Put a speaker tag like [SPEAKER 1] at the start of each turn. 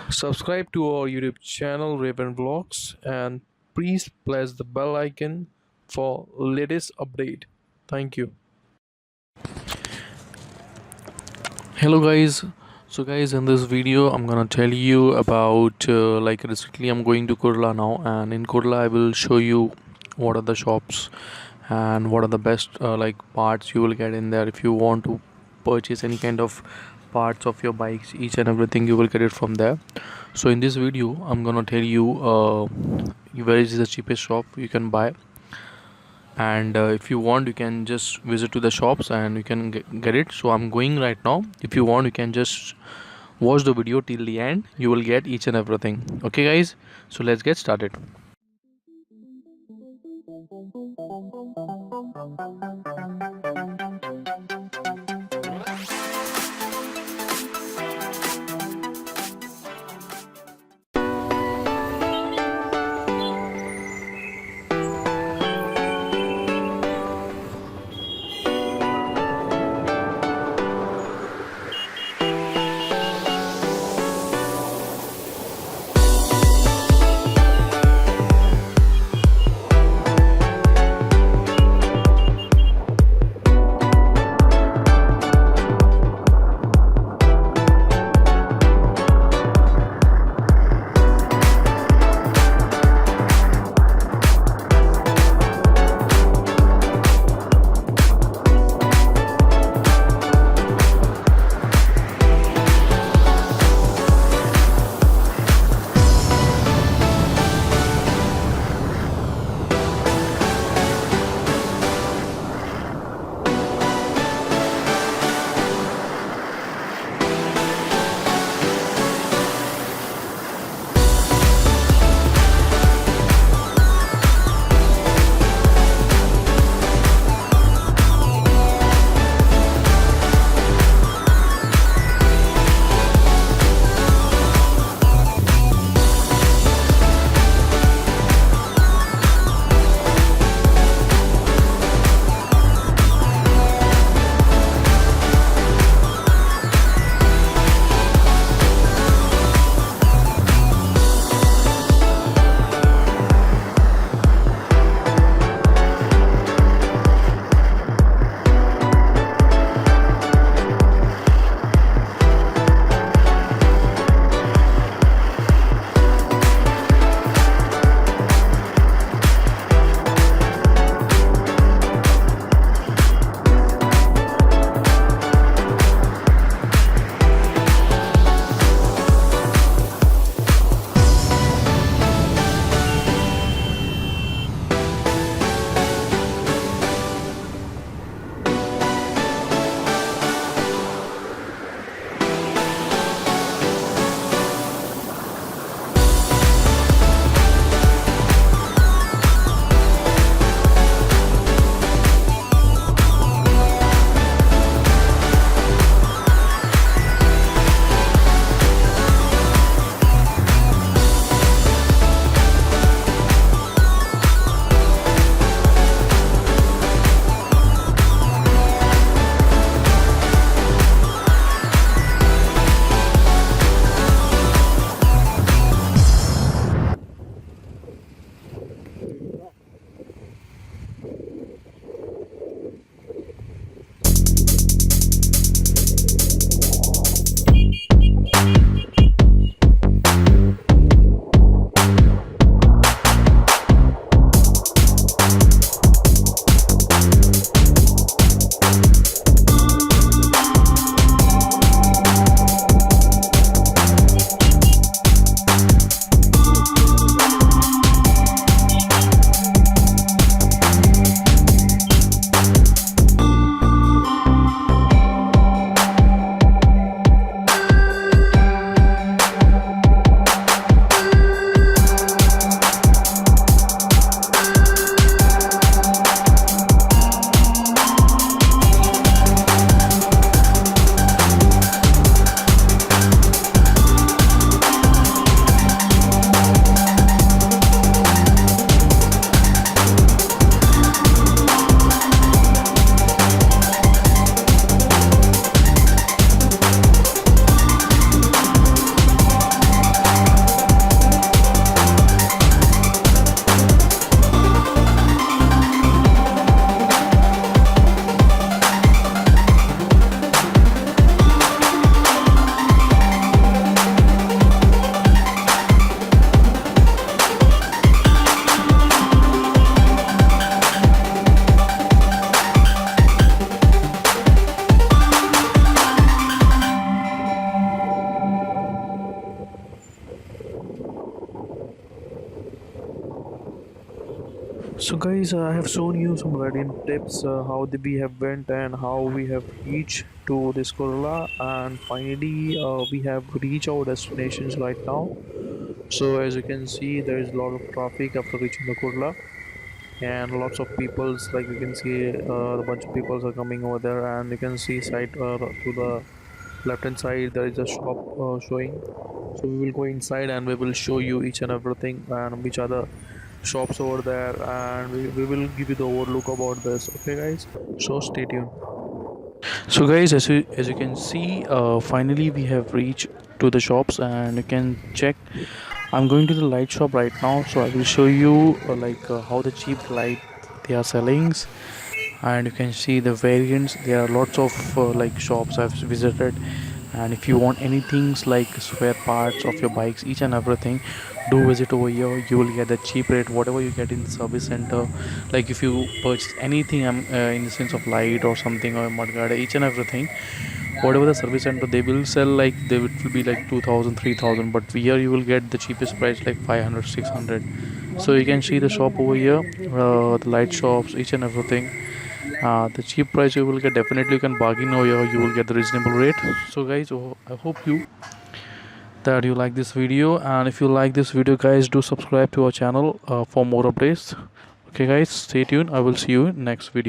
[SPEAKER 1] Subscribe to our YouTube channel Raven Vlogs and please press the bell icon for latest update. Thank you. Hello guys. So guys, in this video I'm gonna tell you about recently I'm going to Kurla now, and in Kurla I will show you what are the shops and what are the best parts you will get in there. If you want to purchase any kind of parts of your bikes, each and everything, you will get it from there. So in this video I'm gonna tell you where is the cheapest shop you can buy, and if you want you can just visit to the shops and you can get it. So I'm going right now. If you want you can just watch the video till the end, you will get each and everything. Okay guys, so let's get started. So guys, I have shown you some riding tips, how we have went and how we have reached to this Kerala, and finally we have reached our destinations right now. So as you can see, there is a lot of traffic after reaching the Kurla, and lots of peoples, like you can see a bunch of peoples are coming over there, and you can see side to the left hand side there is a shop showing. So we will go inside and we will show you each and everything and which are the shops over there, and we will give you the overlook about this. Okay guys, so stay tuned. So guys, as you can see, finally we have reached to the shops, and you can check. I'm going to the light shop right now, so I will show you how the cheap light they are selling, and you can see the variants. There are lots of shops I've visited, and if you want anything like spare parts of your bikes, each and everything, do visit over here. You will get the cheap rate whatever you get in the service center. Like if you purchase anything in the sense of light or something or mudguard, each and everything, whatever the service center they will sell, like they will be like 2000, 3000, but here you will get the cheapest price like 500, 600. So you can see the shop over here, the light shops, each and everything. The cheap price you will get, definitely you can bargain over here, you will get the reasonable rate. So guys, I hope you that you like this video, and if you like this video guys, do subscribe to our channel for more updates. Okay guys, stay tuned, I will see you in next video.